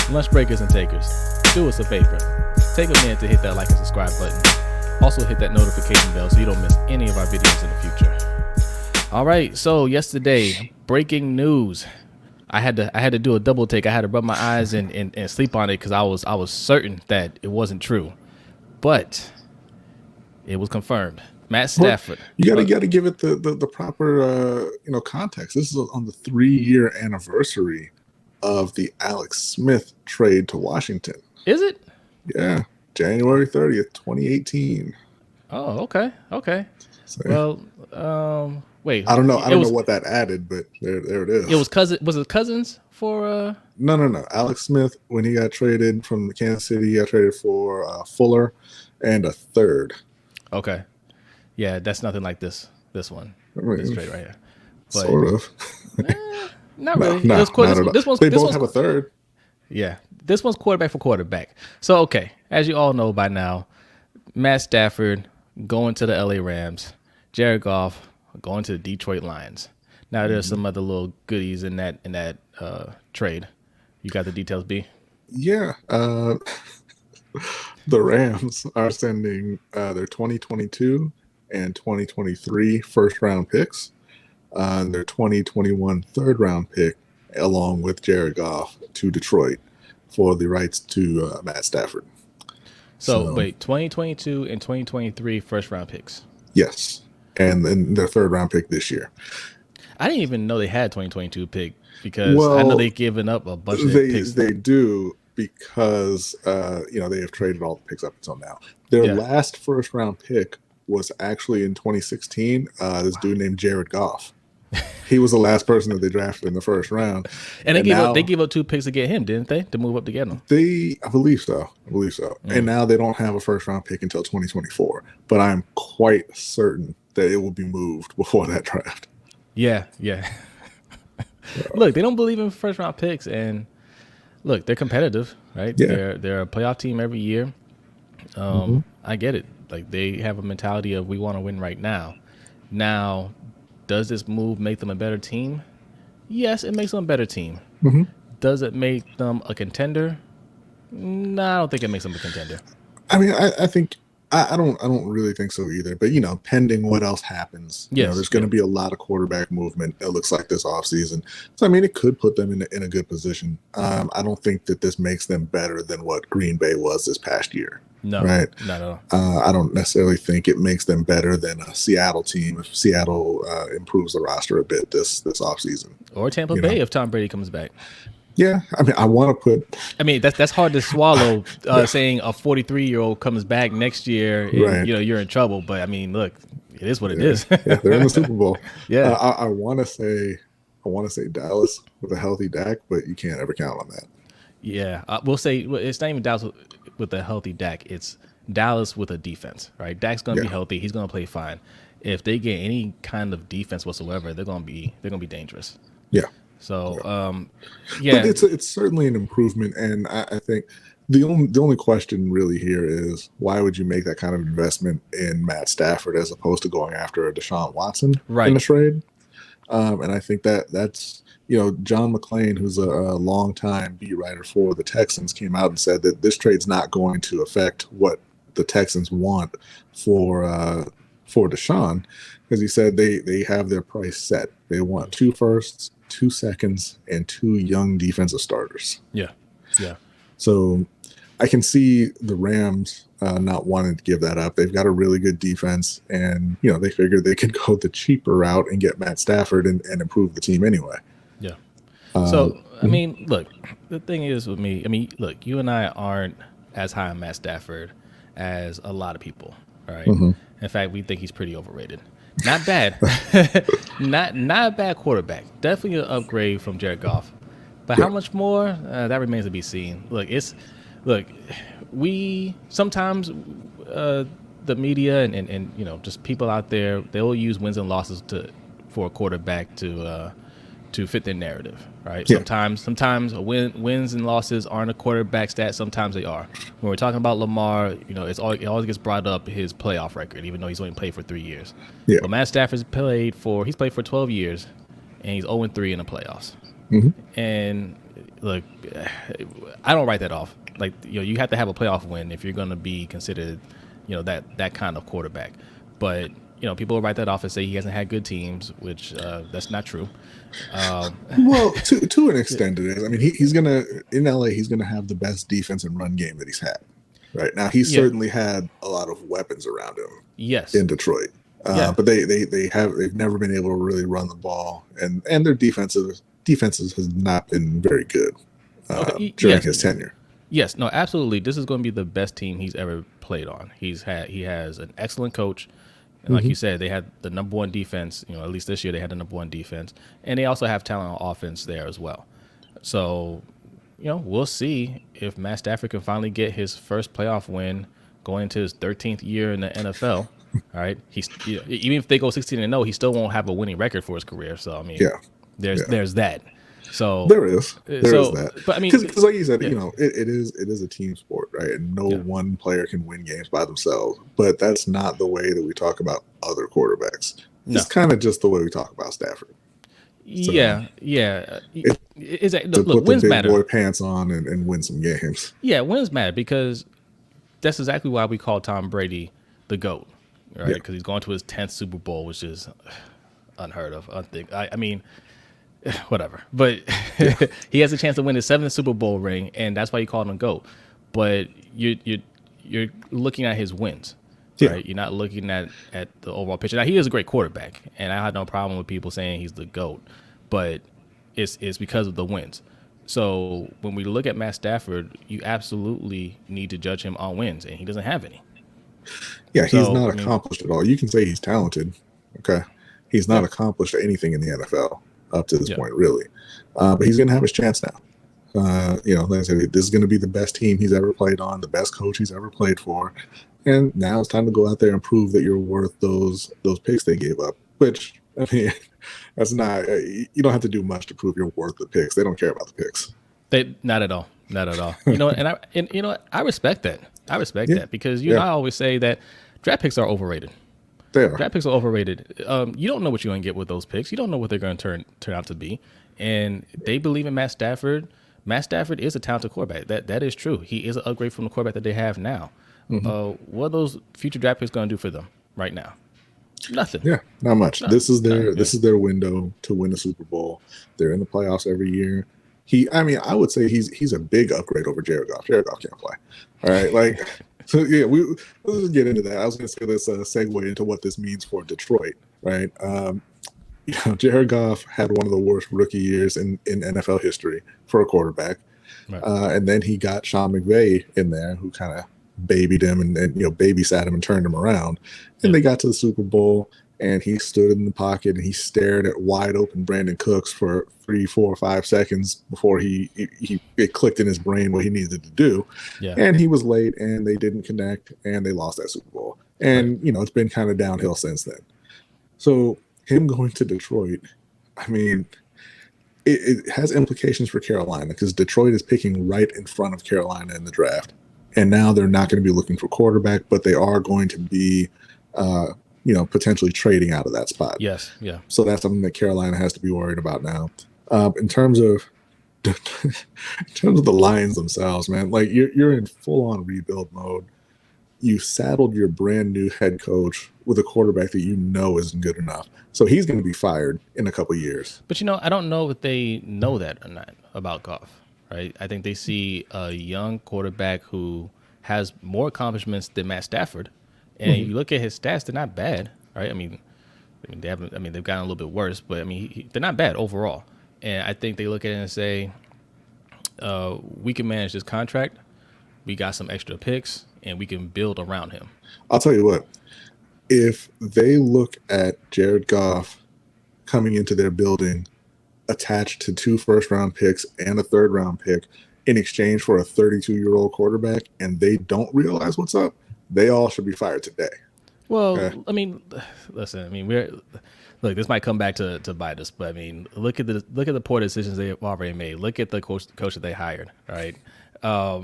lunch breakers and takers, do us a favor. Take a minute to hit that like and subscribe button. Also hit that notification bell so you don't miss any of our videos in the future. All right, so yesterday, breaking news. I had to do a double take. I had to rub my eyes and sleep on it because I was certain that it wasn't true, but it was confirmed. Matt Stafford. You gotta give it the proper context. This is on the 3-year anniversary of the Alex Smith trade to Washington. Is it? Yeah, January 30th, 2018. Oh, okay. So, well, wait. I don't know what that added, but there it is. It was Was it Cousins for? No. Alex Smith, when he got traded from Kansas City, he got traded for Fuller and a third. Okay. Yeah, that's nothing like this one. This trade right here. But, sort of. Not really. No, they both have a third. Yeah, this one's quarterback for quarterback. So, okay, as you all know by now, Matt Stafford going to the LA Rams, Jared Goff going to the Detroit Lions. Now, there's some other little goodies in that trade. You got the details, B? Yeah. The Rams are sending their 2022 and 2023 first-round picks, their 2021 third-round pick, along with Jared Goff, to Detroit for the rights to Matt Stafford. So, wait, 2022 and 2023 first-round picks? Yes, and then their third-round pick this year. I didn't even know they had 2022 pick because I know they've given up a bunch of picks. They do because they have traded all the picks up until now. Their last first-round pick was actually in 2016. This dude named Jared Goff. He was the last person that they drafted in the first round. And they gave up 2 picks to get him, didn't they? To move up to get him. I believe so. And now they don't have a first-round pick until 2024. But I'm quite certain that it will be moved before that draft. Yeah. Look, they don't believe in first-round picks, and look, they're competitive, right? Yeah. They're a playoff team every year. I get it. Like, they have a mentality of we want to win right now. Now, does this move make them a better team? Yes, it makes them a better team. Mm-hmm. Does it make them a contender? No, I don't think it makes them a contender. I mean, I think I don't really think so either. But pending what else happens, there's going to be a lot of quarterback movement. It looks like this offseason. So I mean, it could put them in a good position. I don't think that this makes them better than what Green Bay was this past year. No, right? Not at all. I don't necessarily think it makes them better than a Seattle team if Seattle improves the roster a bit this offseason. Or Tampa Bay if Tom Brady comes back. Yeah, I mean, I want to put. I mean, that's hard to swallow. Saying a 43-year-old comes back next year, and, right? You're in trouble. But I mean, look, it is what it is. They're in the Super Bowl. Yeah, I want to say Dallas with a healthy Dak, but you can't ever count on that. Yeah, we'll say it's not even Dallas with a healthy Dak. It's Dallas with a defense, right? Dak's going to be healthy. He's going to play fine. If they get any kind of defense whatsoever, they're going to be dangerous. Yeah. So, but it's certainly an improvement, and I think the only question really here is why would you make that kind of investment in Matt Stafford as opposed to going after a DeShawn Watson in the trade? And I think that's John McClain, who's a longtime beat writer for the Texans, came out and said that this trade's not going to affect what the Texans want for DeShaun, because he said they have their price set. They want 2 firsts, 2 seconds, and 2 young defensive starters. Yeah. So I can see the Rams not wanting to give that up. They've got a really good defense, and they figured they could go the cheaper route and get Matt Stafford and improve the team anyway. Yeah. So I mean, look, the thing is with me. I mean, look, you and I aren't as high on Matt Stafford as a lot of people. All right. Mm-hmm. In fact, we think he's pretty overrated. Not bad. not a bad quarterback. Definitely an upgrade from Jared Goff. But how much more? That remains to be seen. We sometimes the media and just people out there, they'll use wins and losses for a quarterback to fit their narrative, right? Yeah. Sometimes wins and losses aren't a quarterback stat. Sometimes they are. When we're talking about Lamar, it always gets brought up his playoff record, even though he's only played for 3 years. Yeah. But Matt Stafford's played for 12 years, and he's 0-3 in the playoffs. Mm-hmm. And look, I don't write that off. Like, you have to have a playoff win if you're going to be considered, that kind of quarterback. But people will write that off and say he hasn't had good teams, which that's not true. Well, to an extent, it is. I mean, he's gonna in LA. He's gonna have the best defense and run game that he's had. Right now, he's certainly had a lot of weapons around him. Yes, in Detroit, but they've never been able to really run the ball, and their defenses has not been very good during his tenure. Yes, no, absolutely. This is going to be the best team he's ever played on. He has an excellent coach. And like you said, they had the number one defense. At least this year they had the number one defense, and they also have talent on offense there as well. So, we'll see if Matt Stafford can finally get his first playoff win going into his 13th year in the NFL. All right, even if they go 16-0, he still won't have a winning record for his career. So I mean, there's that. So there is that. But I mean, because like you said, it is a team sport, right? And no one player can win games by themselves. But that's not the way that we talk about other quarterbacks. It's kind of just the way we talk about Stafford. So, look, put wins the big matter. Boy pants on and win some games. Yeah, wins matter because that's exactly why we call Tom Brady the GOAT, right? Because he's going to his 10th Super Bowl, which is unheard of. I mean, whatever. But he has a chance to win his 7th Super Bowl ring, and that's why you call him GOAT. But you're looking at his wins, right? You're not looking at the overall picture. Now, he is a great quarterback, and I have no problem with people saying he's the GOAT, but it's because of the wins. So when we look at Matt Stafford, you absolutely need to judge him on wins, and he doesn't have any. Yeah, he's not accomplished at all. You can say he's talented, okay? He's not accomplished anything in the NFL up to this point, really. But he's going to have his chance now. Like I said, this is going to be the best team he's ever played on, the best coach he's ever played for. And now it's time to go out there and prove that you're worth those picks they gave up, which, I mean, that's not, you don't have to do much to prove you're worth the picks. They don't care about the picks. Not at all. Not at all. I respect that. I respect that because I always say that draft picks are overrated. They are. Draft picks are overrated. You don't know what you're going to get with those picks. You don't know what they're going to turn out to be. And they believe in Matt Stafford. Matt Stafford is a talented quarterback. That is true. He is an upgrade from the quarterback that they have now. What are those future draft picks going to do for them right now? Nothing. Yeah, not much. This is their window to win a Super Bowl. They're in the playoffs every year. I would say he's a big upgrade over Jared Goff. Jared Goff can't play. All right, so let's just get into that. I was going to say this segue into what this means for Detroit, right? Jared Goff had one of the worst rookie years in NFL history for a quarterback, right. And then he got Sean McVay in there, who kind of babied him and babysat him and turned him around. And they got to the Super Bowl, and he stood in the pocket and he stared at wide open Brandon Cooks for 3, 4, 5 seconds before it clicked in his brain what he needed to do. Yeah. And he was late, and they didn't connect, and they lost that Super Bowl. And it's been kind of downhill since then. So him going to Detroit, I mean, it has implications for Carolina because Detroit is picking right in front of Carolina in the draft. And now they're not going to be looking for quarterback, but they are going to be, potentially trading out of that spot. Yes, yeah. So that's something that Carolina has to be worried about now. In terms of the Lions themselves, man, like you're in full-on rebuild mode. You saddled your brand new head coach with a quarterback that isn't good enough. So he's going to be fired in a couple of years. But I don't know if they know that or not about Goff. Right, I think they see a young quarterback who has more accomplishments than Matt Stafford, and you look at his stats; they're not bad, right? I mean, they've gotten a little bit worse, but I mean, they're not bad overall. And I think they look at it and say, "We can manage this contract. We got some extra picks, and we can build around him." I'll tell you what: if they look at Jared Goff coming into their building attached to 2 first-round picks and a third-round pick in exchange for a 32-year-old quarterback, and they don't realize what's up, they all should be fired today. Well, okay? I mean, listen. I mean, this might come back to bite us, but I mean, look at the poor decisions they've already made. Look at the coach that they hired. Right. I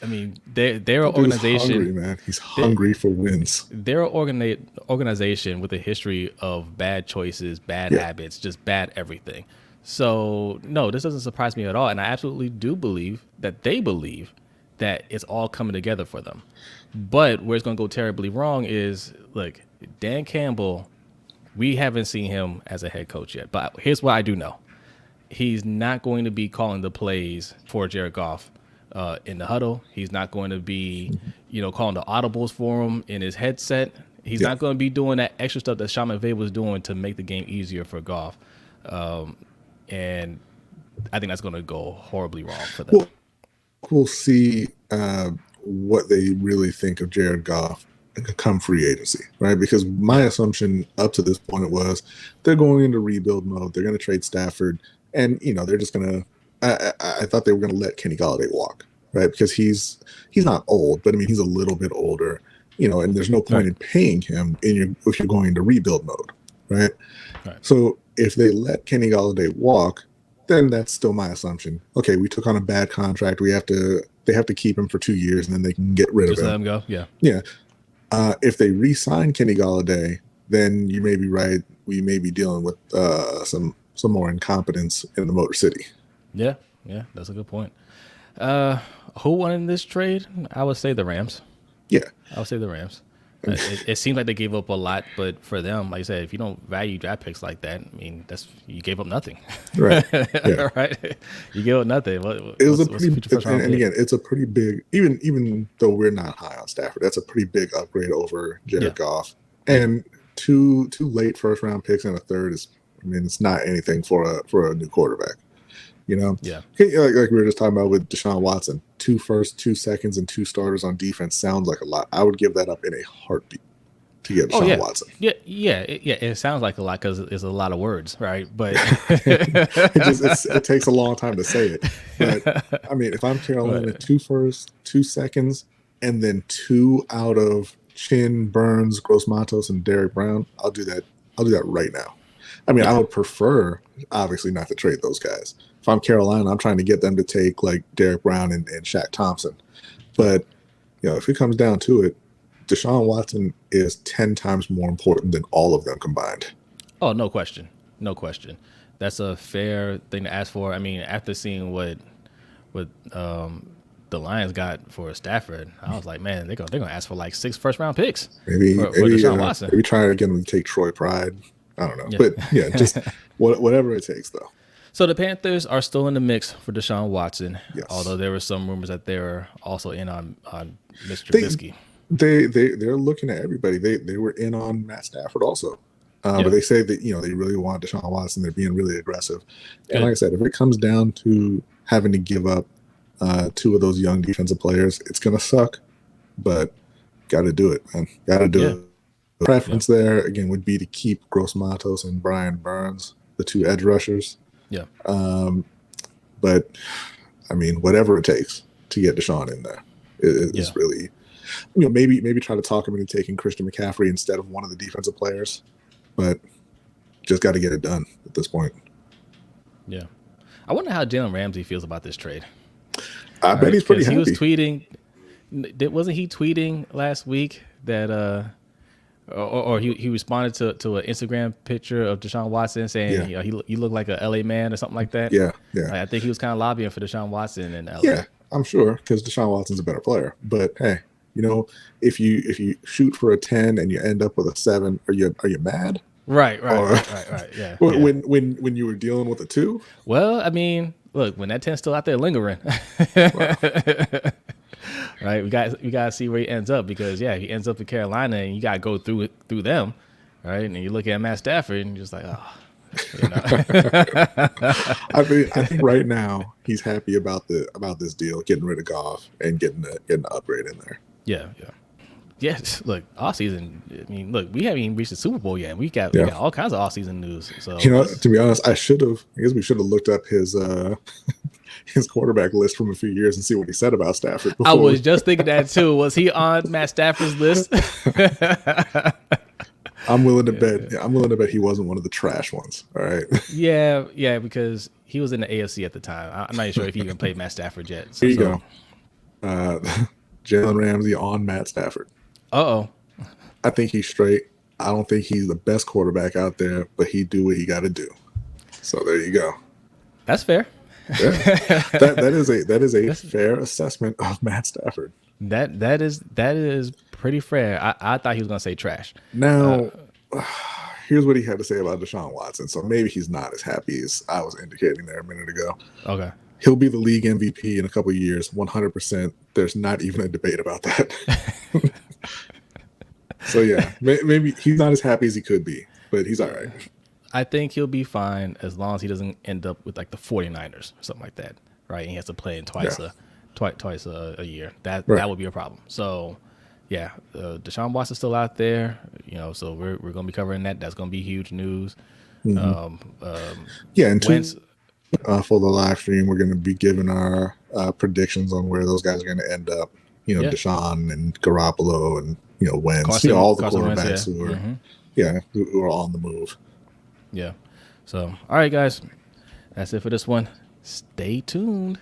mean, they're an organization. Hungry, man. He's hungry for wins. They're an organization with a history of bad choices, bad habits, just bad everything. So no, this doesn't surprise me at all, and I absolutely do believe that they believe that it's all coming together for them. But where it's going to go terribly wrong is, look, Dan Campbell. We haven't seen him as a head coach yet, but here's what I do know: he's not going to be calling the plays for Jared Goff in the huddle. He's not going to be, calling the audibles for him in his headset. He's not going to be doing that extra stuff that Sean McVay was doing to make the game easier for Goff. And I think that's going to go horribly wrong for them. Well, we'll see what they really think of Jared Goff come free agency, right? Because my assumption up to this point was they're going into rebuild mode. They're going to trade Stafford, and they're just going to. I thought they were going to let Kenny Golladay walk, right? Because he's not old, but I mean he's a little bit older, and there's no point in paying him if you're going into rebuild mode, right? So if they let Kenny Golladay walk, then that's still my assumption. Okay, we took on a bad contract. They have to keep him for 2 years, and then they can get rid of him. Just let him go. Yeah. Yeah. If they re-sign Kenny Golladay, then you may be right. We may be dealing with some more incompetence in the Motor City. Yeah, that's a good point. Who won in this trade? I would say the Rams. Yeah. I would say the Rams. It seems like they gave up a lot, but for them, like I said, if you don't value draft picks like that, I mean, you gave up nothing. Right. Yeah. Right. You gave up nothing. It was and again, it's a pretty big, even though we're not high on Stafford, that's a pretty big upgrade over Jared Goff. And two late first round picks and a third it's not anything for a new quarterback. Yeah. Like we were just talking about with DeShaun Watson, 2 firsts, 2 seconds, and 2 starters on defense sounds like a lot. I would give that up in a heartbeat to get DeShaun Watson. It sounds like a lot because it's a lot of words, right? But it takes a long time to say it. But I mean, if I'm Carolina, 2 firsts, 2 seconds, and then 2 out of Chin, Burns, Gross Matos, and Derek Brown, I'll do that. I'll do that right now. I mean, I would prefer, obviously, not to trade those guys. If I'm Carolina, I'm trying to get them to take like Derek Brown and Shaq Thompson. But, if it comes down to it, Deshaun Watson is 10 times more important than all of them combined. Oh, no question. No question. That's a fair thing to ask for. I mean, after seeing what the Lions got for Stafford, I was like, man, they're gonna ask for like 6 first-round picks for Deshaun Watson. Maybe try to get them to take Troy Pride. I don't know. But, just whatever it takes, though. So the Panthers are still in the mix for Deshaun Watson, yes. Although there were some rumors that they were also in on Mr. Trubisky. They're looking at everybody. They were in on Matt Stafford also. But they say that, they really want Deshaun Watson. They're being really aggressive. And like I said, if it comes down to having to give up 2 of those young defensive players, it's going to suck. But got to do it, man. Got to do it. The preference there, again, would be to keep Gross Matos and Brian Burns, the 2 edge rushers. Yeah. But, I mean, whatever it takes to get Deshaun in there is really, maybe try to talk him into taking Christian McCaffrey instead of one of the defensive players. But just got to get it done at this point. Yeah. I wonder how Jalen Ramsey feels about this trade. I bet he's pretty happy. He was tweeting. Wasn't he tweeting last week that or he responded to an Instagram picture of Deshaun Watson saying he looked like a LA man or something like that. Yeah. I think he was kind of lobbying for Deshaun Watson in LA. Yeah, I'm sure because Deshaun Watson's a better player. But hey, if you shoot for a 10 and you end up with a 7, are you mad? Right. Yeah. When you were dealing with a 2? Well, I mean, look, when that 10's still out there lingering. Right, we got to see where he ends up because if he ends up in Carolina and you got to go through them, right? And you look at Matt Stafford and you're just like, I think right now he's happy about this deal, getting rid of Goff and getting an upgrade in there. Yeah. Yes, look, offseason. I mean, look, we haven't even reached the Super Bowl yet. We got all kinds of offseason news. So to be honest, I guess we should have looked up his quarterback list from a few years and see what he said about Stafford before. I was just thinking that too. Was he on Matt Stafford's list? I'm willing to bet. Yeah, I'm willing to bet he wasn't one of the trash ones. All right. Yeah, because he was in the AFC at the time. I'm not even sure if he even played Matt Stafford yet. There you go. Jalen Ramsey on Matt Stafford. Uh-oh. I think he's straight. I don't think he's the best quarterback out there, but he do what he got to do. So there you go. That's fair. Yeah. that is a fair assessment of Matt Stafford. That is pretty fair. I thought he was gonna say trash. Now, here's what he had to say about Deshaun Watson. So maybe he's not as happy as I was indicating there a minute ago. Okay. He'll be the league MVP in a couple of years, 100%. There's not even a debate about that. So yeah, maybe he's not as happy as he could be, but he's all right. I think he'll be fine as long as he doesn't end up with like the 49ers or something like that, right? And he has to play in twice a year. That would be a problem. So yeah, Deshaun Watson's still out there, so we're going to be covering that. That's going to be huge news. Yeah, and for the live stream, we're going to be giving our predictions on where those guys are going to end up. Deshaun and Garoppolo and Wentz, all the quarterbacks who are on the move. Yeah. So, all right, guys, that's it for this one. Stay tuned.